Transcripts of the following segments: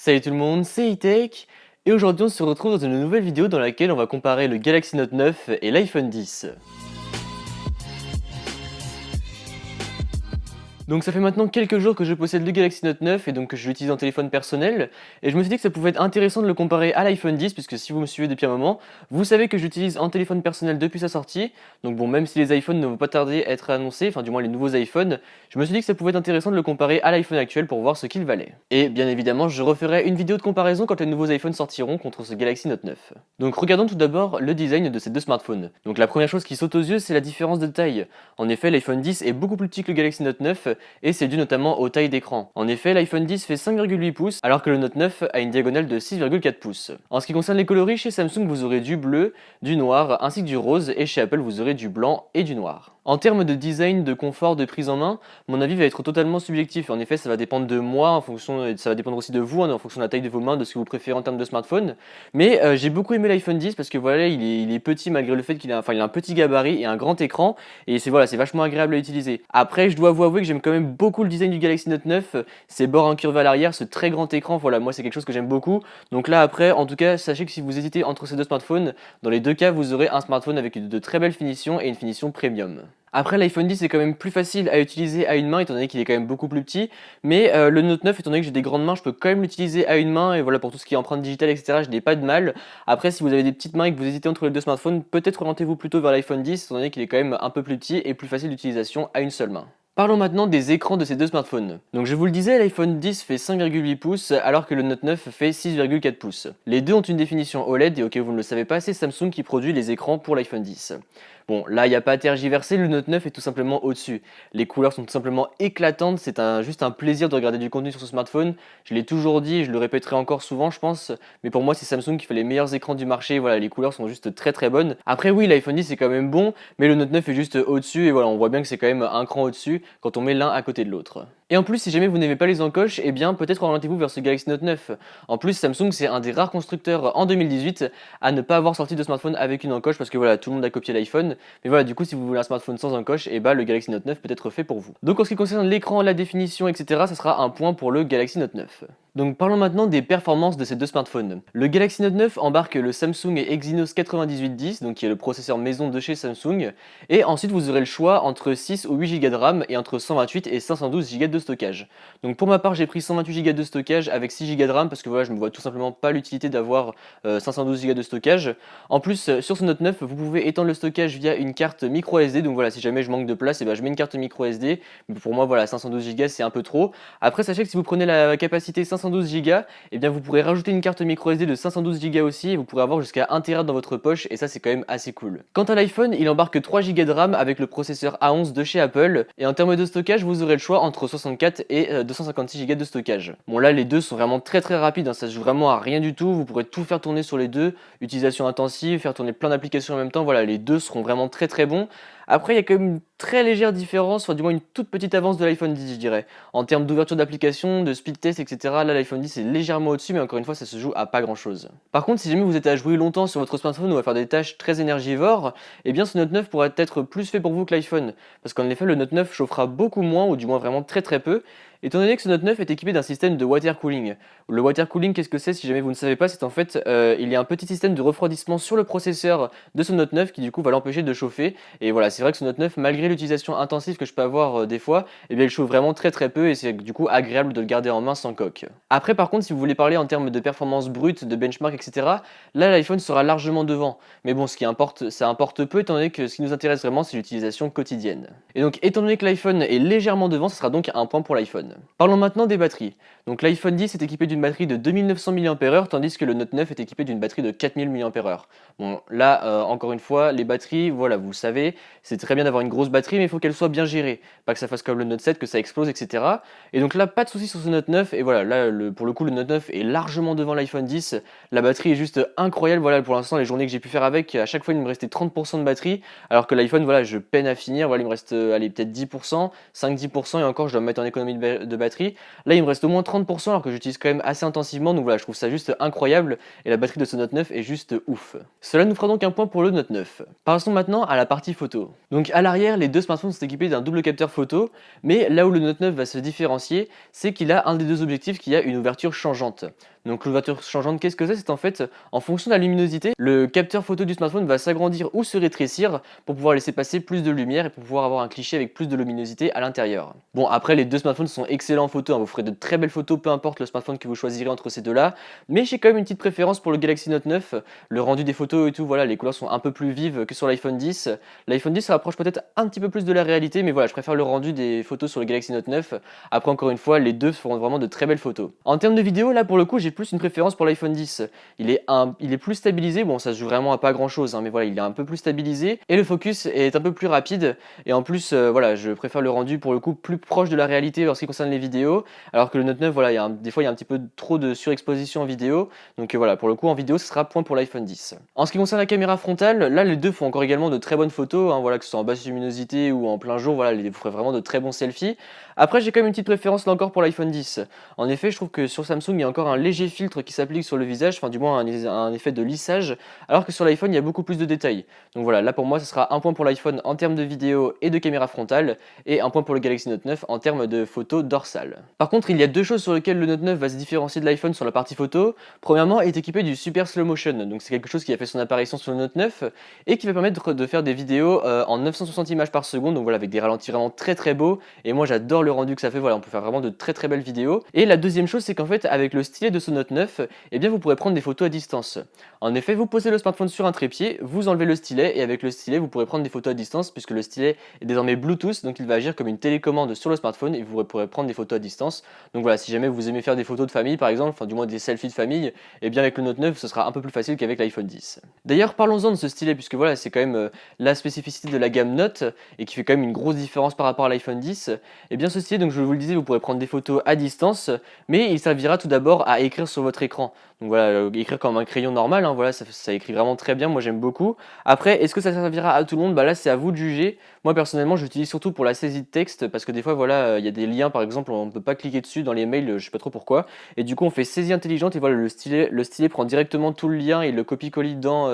Salut tout le monde, c'est E-Tech et aujourd'hui on se retrouve dans une nouvelle vidéo dans laquelle on va comparer le Galaxy Note 9 et l'iPhone 10. Donc ça fait maintenant quelques jours que je possède le Galaxy Note 9 et donc que je l'utilise en téléphone personnel et je me suis dit que ça pouvait être intéressant de le comparer à l'iPhone 10 puisque si vous me suivez depuis un moment, vous savez que j'utilise en téléphone personnel depuis sa sortie. Donc bon, même si les iPhones ne vont pas tarder à être annoncés, enfin du moins les nouveaux iPhones, je me suis dit que ça pouvait être intéressant de le comparer à l'iPhone actuel pour voir ce qu'il valait. Et bien évidemment, je referai une vidéo de comparaison quand les nouveaux iPhones sortiront contre ce Galaxy Note 9. Donc regardons tout d'abord le design de ces deux smartphones. Donc la première chose qui saute aux yeux, c'est la différence de taille. En effet, l'iPhone 10 est beaucoup plus petit que le Galaxy Note 9 et c'est dû notamment aux tailles d'écran. En effet, l'iPhone 10 fait 5,8 pouces alors que le Note 9 a une diagonale de 6,4 pouces. En ce qui concerne les coloris, chez Samsung vous aurez du bleu, du noir ainsi que du rose et chez Apple vous aurez du blanc et du noir. En termes de design, de confort, de prise en main, mon avis va être totalement subjectif. En effet, ça va dépendre de moi, ça va dépendre aussi de vous, en fonction de la taille de vos mains, de ce que vous préférez en termes de smartphone. Mais j'ai beaucoup aimé l'iPhone 10 parce que voilà, il est petit malgré le fait qu'il a un petit gabarit et un grand écran. Et c'est vachement agréable à utiliser. Après, je dois vous avouer que j'aime quand même beaucoup le design du Galaxy Note 9, ses bords incurvés à l'arrière, ce très grand écran. Voilà, moi c'est quelque chose que j'aime beaucoup. Donc là après, en tout cas, sachez que si vous hésitez entre ces deux smartphones, dans les deux cas, vous aurez un smartphone avec de très belles finitions et une finition premium. Après, l'iPhone 10 est quand même plus facile à utiliser à une main étant donné qu'il est quand même beaucoup plus petit, mais le Note 9 étant donné que j'ai des grandes mains, je peux quand même l'utiliser à une main et voilà, pour tout ce qui est empreinte digitale, etc., je n'ai pas de mal. Après, si vous avez des petites mains et que vous hésitez entre les deux smartphones, peut-être orientez-vous plutôt vers l'iPhone 10 étant donné qu'il est quand même un peu plus petit et plus facile d'utilisation à une seule main. Parlons maintenant des écrans de ces deux smartphones. Donc je vous le disais, l'iPhone 10 fait 5,8 pouces alors que le Note 9 fait 6,4 pouces. Les deux ont une définition OLED et au cas où vous ne le savez pas, c'est Samsung qui produit les écrans pour l'iPhone 10. Bon, là, il n'y a pas à tergiverser, le Note 9 est tout simplement au-dessus. Les couleurs sont tout simplement éclatantes, c'est juste un plaisir de regarder du contenu sur ce smartphone. Je l'ai toujours dit et je le répéterai encore souvent, je pense, mais pour moi, c'est Samsung qui fait les meilleurs écrans du marché. Voilà, les couleurs sont juste très très bonnes. Après, oui, l'iPhone 10 est quand même bon, mais le Note 9 est juste au-dessus et voilà, on voit bien que c'est quand même un cran au-dessus quand on met l'un à côté de l'autre. Et en plus, si jamais vous n'aimez pas les encoches, eh bien peut-être orientez-vous vers ce Galaxy Note 9. En plus, Samsung c'est un des rares constructeurs en 2018 à ne pas avoir sorti de smartphone avec une encoche parce que voilà, tout le monde a copié l'iPhone. Mais voilà, du coup, si vous voulez un smartphone sans encoche, eh ben le Galaxy Note 9 peut être fait pour vous. Donc en ce qui concerne l'écran, la définition, etc., ça sera un point pour le Galaxy Note 9. Donc parlons maintenant des performances de ces deux smartphones. Le Galaxy Note 9 embarque le Samsung Exynos 9810, donc qui est le processeur maison de chez Samsung, et ensuite vous aurez le choix entre 6 ou 8 Go de RAM et entre 128 et 512 Go de stockage. Donc pour ma part j'ai pris 128 Go de stockage avec 6 Go de RAM parce que voilà, je ne vois tout simplement pas l'utilité d'avoir 512 Go de stockage. En plus sur ce Note 9 vous pouvez étendre le stockage via une carte micro SD, donc voilà, si jamais je manque de place, et ben je mets une carte micro SD, mais pour moi voilà, 512 Go c'est un peu trop. Après sachez que si vous prenez la capacité 512 Go, et bien vous pourrez rajouter une carte micro SD de 512 Go aussi et vous pourrez avoir jusqu'à 1 Tera dans votre poche et ça c'est quand même assez cool. Quant à l'iPhone, il embarque 3 Go de RAM avec le processeur A11 de chez Apple et en termes de stockage vous aurez le choix entre 64 et 256 Go de stockage. Bon là les deux sont vraiment très rapides, hein, ça se joue vraiment à rien du tout, vous pourrez tout faire tourner sur les deux, utilisation intensive, faire tourner plein d'applications en même temps, voilà les deux seront vraiment très bons. Après il y a quand même une très légère différence, enfin du moins une toute petite avance de l'iPhone 10 je dirais. En termes d'ouverture d'application, de speed test, etc. Là l'iPhone 10 est légèrement au-dessus mais encore une fois ça se joue à pas grand chose. Par contre si jamais vous êtes à jouer longtemps sur votre smartphone ou à faire des tâches très énergivores, eh bien ce Note 9 pourrait être plus fait pour vous que l'iPhone. Parce qu'en effet le Note 9 chauffera beaucoup moins ou du moins vraiment très peu. Étant donné que ce Note 9 est équipé d'un système de water cooling. Le water cooling, qu'est-ce que c'est si jamais vous ne savez pas? C'est en fait, il y a un petit système de refroidissement sur le processeur de ce Note 9 qui du coup va l'empêcher de chauffer. Et voilà, c'est vrai que ce Note 9, malgré l'utilisation intensive que je peux avoir des fois, eh bien il chauffe vraiment très peu et c'est du coup agréable de le garder en main sans coque. Après par contre, si vous voulez parler en termes de performance brute, de benchmark, etc., là l'iPhone sera largement devant. Mais bon, ça importe peu étant donné que ce qui nous intéresse vraiment c'est l'utilisation quotidienne. Et donc étant donné que l'iPhone est légèrement devant, ce sera donc un point pour l'iPhone. Parlons maintenant des batteries. Donc l'iPhone 10 est équipé d'une batterie de 2900 mAh tandis que le Note 9 est équipé d'une batterie de 4000 mAh. Bon là encore une fois les batteries, voilà vous le savez, c'est très bien d'avoir une grosse batterie mais il faut qu'elle soit bien gérée. Pas que ça fasse comme le Note 7, que ça explose etc. Et donc là pas de soucis sur ce Note 9 et voilà là pour le coup le Note 9 est largement devant l'iPhone 10. La batterie est juste incroyable, voilà pour l'instant les journées que j'ai pu faire avec, à chaque fois il me restait 30% de batterie alors que l'iPhone voilà je peine à finir, voilà il me reste allez peut-être 10%, 5-10% et encore je dois me mettre en économie de batterie. Là, il me reste au moins 30% alors que j'utilise quand même assez intensivement. Donc voilà, je trouve ça juste incroyable et la batterie de ce Note 9 est juste ouf. Cela nous fera donc un point pour le Note 9. Passons maintenant à la partie photo. Donc à l'arrière, les deux smartphones sont équipés d'un double capteur photo, mais là où le Note 9 va se différencier, c'est qu'il a un des deux objectifs qui a une ouverture changeante. Donc l'ouverture changeante, qu'est-ce que c'est? C'est en fait, en fonction de la luminosité, le capteur photo du smartphone va s'agrandir ou se rétrécir pour pouvoir laisser passer plus de lumière et pour pouvoir avoir un cliché avec plus de luminosité à l'intérieur. Bon, après, les deux smartphones sont excellents en photo, hein, vous ferez de très belles photos, peu importe le smartphone que vous choisirez entre ces deux-là, mais j'ai quand même une petite préférence pour le Galaxy Note 9, le rendu des photos et tout, voilà, les couleurs sont un peu plus vives que sur l'iPhone 10. L'iPhone 10 se rapproche peut-être un petit peu plus de la réalité, mais voilà, je préfère le rendu des photos sur le Galaxy Note 9. Après, encore une fois, les deux feront vraiment de très belles photos. En termes de vidéo, là, pour le coup, j'ai plus une préférence pour l'iPhone 10. Il est plus stabilisé, bon, ça se joue vraiment à pas grand-chose, hein, mais voilà, il est un peu plus stabilisé, et le focus est un peu plus rapide, et en plus, voilà, je préfère le rendu, pour le coup, plus proche de la réalité en ce qui concerne les vidéos, alors que le Note 9, voilà, des fois, il y a un petit peu trop de surexposition en vidéo, donc voilà, pour le coup, en vidéo, ce sera point pour l'iPhone 10. En ce qui concerne la caméra frontale, là, les deux font encore également de très bonnes photos, hein, voilà, que ce soit en basse luminosité ou en plein jour, voilà, vous ferez vraiment de très bons selfies. Après, j'ai quand même une petite préférence là encore pour l'iPhone 10. En effet, je trouve que sur Samsung, il y a encore un léger filtre qui s'applique sur le visage, enfin du moins un effet de lissage, alors que sur l'iPhone, il y a beaucoup plus de détails. Donc voilà, là pour moi, ce sera un point pour l'iPhone en termes de vidéo et de caméra frontale, et un point pour le Galaxy Note 9 en termes de photo dorsale. Par contre, il y a deux choses sur lesquelles le Note 9 va se différencier de l'iPhone sur la partie photo. Premièrement, il est équipé du Super Slow Motion, donc c'est quelque chose qui a fait son apparition sur le Note 9 et qui va permettre de faire des vidéos en 960 images par seconde, donc voilà, avec des ralentis vraiment très très beaux, et moi j'adore le rendu que ça fait, voilà, on peut faire vraiment de très très belles vidéos. Et la deuxième chose, c'est qu'en fait, avec le stylet de ce Note 9, eh bien vous pourrez prendre des photos à distance. En effet, vous posez le smartphone sur un trépied, vous enlevez le stylet, et avec le stylet, vous pourrez prendre des photos à distance, puisque le stylet est désormais Bluetooth, donc il va agir comme une télécommande sur le smartphone, et vous pourrez prendre des photos à distance. Donc voilà, si jamais vous aimez faire des photos de famille, par exemple, enfin du moins des selfies de famille, et bien avec le Note 9, ce sera un peu plus facile qu'avec l'iPhone 10. D'ailleurs, parlons-en de ce stylet, puisque voilà, c'est quand même la spécificité de la gamme Note, et qui fait quand même une grosse différence par rapport à l'iPhone 10. Et bien ce stylet, donc je vous le disais, vous pourrez prendre des photos à distance, mais il servira tout d'abord à écrire sur votre écran. Donc voilà, écrire comme un crayon normal, hein, voilà, ça écrit vraiment très bien, moi j'aime beaucoup. Après, est-ce que ça servira à tout le monde? Bah là, c'est à vous de juger. Moi personnellement, j'utilise surtout pour la saisie de texte, parce que des fois, voilà, il y a des liens, par exemple, on ne peut pas cliquer dessus dans les mails, je sais pas trop pourquoi. Et du coup, on fait saisie intelligente, et voilà, le stylet prend directement tout le lien et le copie-colle dans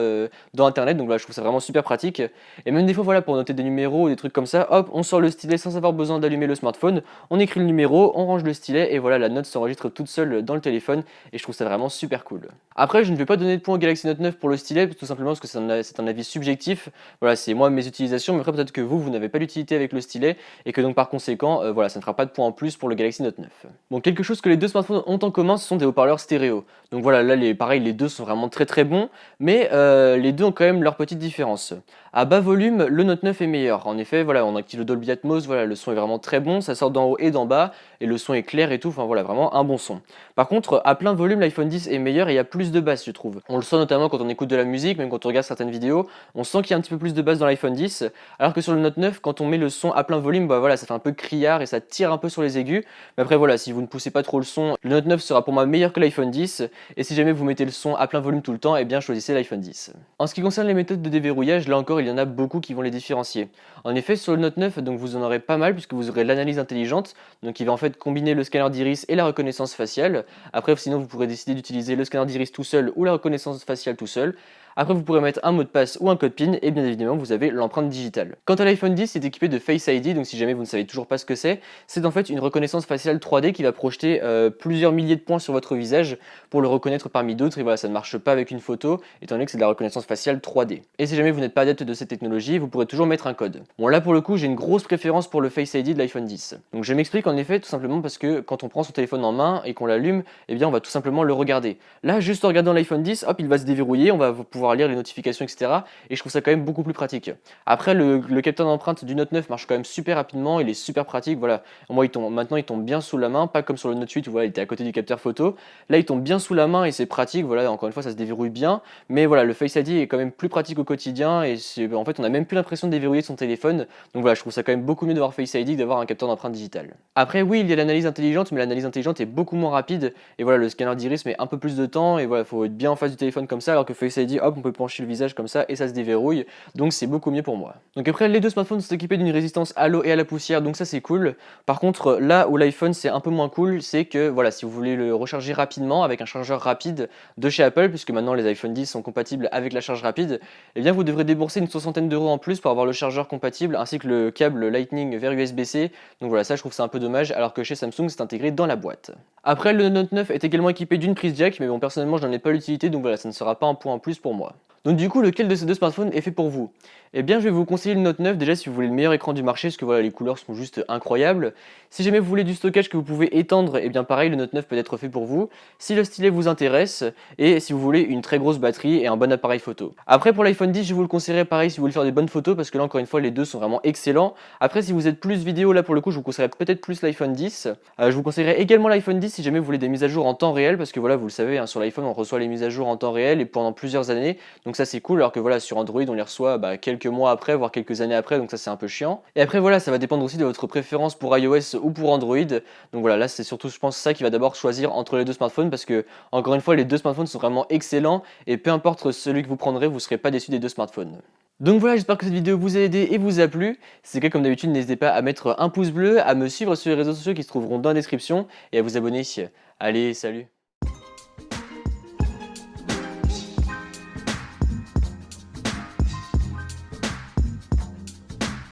Internet. Donc là, je trouve ça vraiment super pratique. Et même des fois, voilà, pour noter des numéros ou des trucs comme ça, hop, on sort le stylet sans avoir besoin d'allumer le smartphone, on écrit le numéro, on range le stylet, et voilà, la note s'enregistre toute seule dans le téléphone, et je trouve ça vraiment super cool. Après, je ne vais pas donner de points au Galaxy Note 9 pour le stylet, tout simplement parce que c'est un avis subjectif. Voilà, c'est moi mes utilisations, mais après peut-être que vous n'avez pas l'utilité avec le stylet, et que donc par conséquent, voilà, ça ne fera pas de points en plus pour le Galaxy Note 9. Bon, quelque chose que les deux smartphones ont en commun, ce sont des haut-parleurs stéréo. Donc voilà, là, pareil, les deux sont vraiment très très bons, mais les deux ont quand même leurs petites différences. À bas volume, le Note 9 est meilleur. En effet, voilà, on active le Dolby Atmos, voilà, le son est vraiment très bon, ça sort d'en haut et d'en bas, et le son est clair et tout, enfin voilà, vraiment un bon son. Par contre, à plein volume, l'iPhone 10 est meilleur et il y a plus de basse, je trouve. On le sent notamment quand on écoute de la musique, même quand on regarde certaines vidéos, on sent qu'il y a un petit peu plus de basse dans l'iPhone 10, alors que sur le Note 9, quand on met le son à plein volume, bah voilà, ça fait un peu criard et ça tire un peu sur les aigus. Mais après voilà, si vous ne poussez pas trop le son, le Note 9 sera pour moi meilleur que l'iPhone 10, et si jamais vous mettez le son à plein volume tout le temps, eh bien choisissez l'iPhone 10. En ce qui concerne les méthodes de déverrouillage, là encore, il y en a beaucoup qui vont les différencier. En effet, sur le Note 9, donc vous en aurez pas mal puisque vous aurez l'analyse intelligente, donc qui va en fait combiner le scanner d'iris et la reconnaissance faciale. Après, sinon vous pourrez décider d'utiliser le scanner d'iris tout seul ou la reconnaissance faciale tout seul. Après, vous pourrez mettre un mot de passe ou un code PIN, et bien évidemment, vous avez l'empreinte digitale. Quant à l'iPhone 10, il est équipé de Face ID, donc si jamais vous ne savez toujours pas ce que c'est en fait une reconnaissance faciale 3D qui va projeter plusieurs milliers de points sur votre visage pour le reconnaître parmi d'autres, et voilà, ça ne marche pas avec une photo, étant donné que c'est de la reconnaissance faciale 3D. Et si jamais vous n'êtes pas adepte de cette technologie, vous pourrez toujours mettre un code. Bon, là pour le coup, j'ai une grosse préférence pour le Face ID de l'iPhone 10. Donc je m'explique en effet, tout simplement parce que quand on prend son téléphone en main et qu'on l'allume, eh bien on va tout simplement le regarder. Là, juste en regardant l'iPhone 10, hop, il va se déverrouiller, on va pouvoir lire les notifications, etc. Et je trouve ça quand même beaucoup plus pratique. Après, le capteur d'empreinte du Note 9 marche quand même super rapidement, il est super pratique, voilà. Moi, maintenant, il tombe bien sous la main, pas comme sur le Note 8 où voilà, il était à côté du capteur photo. Là, il tombe bien sous la main et c'est pratique, voilà, encore une fois, ça se déverrouille bien. Mais voilà, le Face ID est quand même plus pratique au quotidien, et en fait, on n'a même plus l'impression de déverrouiller son téléphone. Donc voilà, je trouve ça quand même beaucoup mieux d'avoir Face ID que d'avoir un capteur d'empreinte digitale. Après, oui, il y a l'analyse intelligente, mais l'analyse intelligente est beaucoup moins rapide. Et voilà, le scanner d'iris met un peu plus de temps, et voilà, il faut être bien en face du téléphone comme ça, alors que Face ID, hop, hop, on peut pencher le visage comme ça et ça se déverrouille, donc c'est beaucoup mieux pour moi. Donc après, les deux smartphones sont équipés d'une résistance à l'eau et à la poussière, donc ça c'est cool. Par contre, là où l'iPhone c'est un peu moins cool, c'est que voilà, si vous voulez le recharger rapidement avec un chargeur rapide de chez Apple, puisque maintenant les iPhone 10 sont compatibles avec la charge rapide, eh bien vous devrez débourser une soixantaine d'euros en plus pour avoir le chargeur compatible ainsi que le câble Lightning vers USB-C. Donc voilà, ça je trouve ça un peu dommage, alors que chez Samsung c'est intégré dans la boîte. Après, le Note 9 est également équipé d'une prise jack, mais bon, personnellement, je n'en ai pas l'utilité, donc voilà, ça ne sera pas un point en plus pour moi. Donc du coup, lequel de ces deux smartphones est fait pour vous? Eh bien, je vais vous conseiller le Note 9, déjà si vous voulez le meilleur écran du marché, parce que voilà, les couleurs sont juste incroyables. Si jamais vous voulez du stockage que vous pouvez étendre, eh bien pareil, le Note 9 peut être fait pour vous. Si le stylet vous intéresse, et si vous voulez une très grosse batterie et un bon appareil photo. Après, pour l'iPhone 10, je vous le conseillerais pareil si vous voulez faire des bonnes photos, parce que là, encore une fois, les deux sont vraiment excellents. Après, si vous êtes plus vidéo, là pour le coup, je vous conseillerais peut-être plus l'iPhone 10. Je vous conseillerais également l'iPhone 10 si jamais vous voulez des mises à jour en temps réel, parce que voilà, vous le savez, hein, sur l'iPhone, on reçoit les mises à jour en temps réel et pendant plusieurs années. Donc ça, c'est cool, alors que voilà, sur Android, on les reçoit quelques mois après, voire quelques années après, donc ça, c'est un peu chiant. Et après, voilà, ça va dépendre aussi de votre préférence pour iOS ou pour Android. Donc voilà, là, c'est surtout, je pense, ça qui va d'abord choisir entre les deux smartphones, parce que, encore une fois, les deux smartphones sont vraiment excellents, et peu importe celui que vous prendrez, vous ne serez pas déçu des deux smartphones. Donc voilà, j'espère que cette vidéo vous a aidé et vous a plu. Si c'est le cas, comme d'habitude, n'hésitez pas à mettre un pouce bleu, à me suivre sur les réseaux sociaux qui se trouveront dans la description, et à vous abonner. Allez, salut!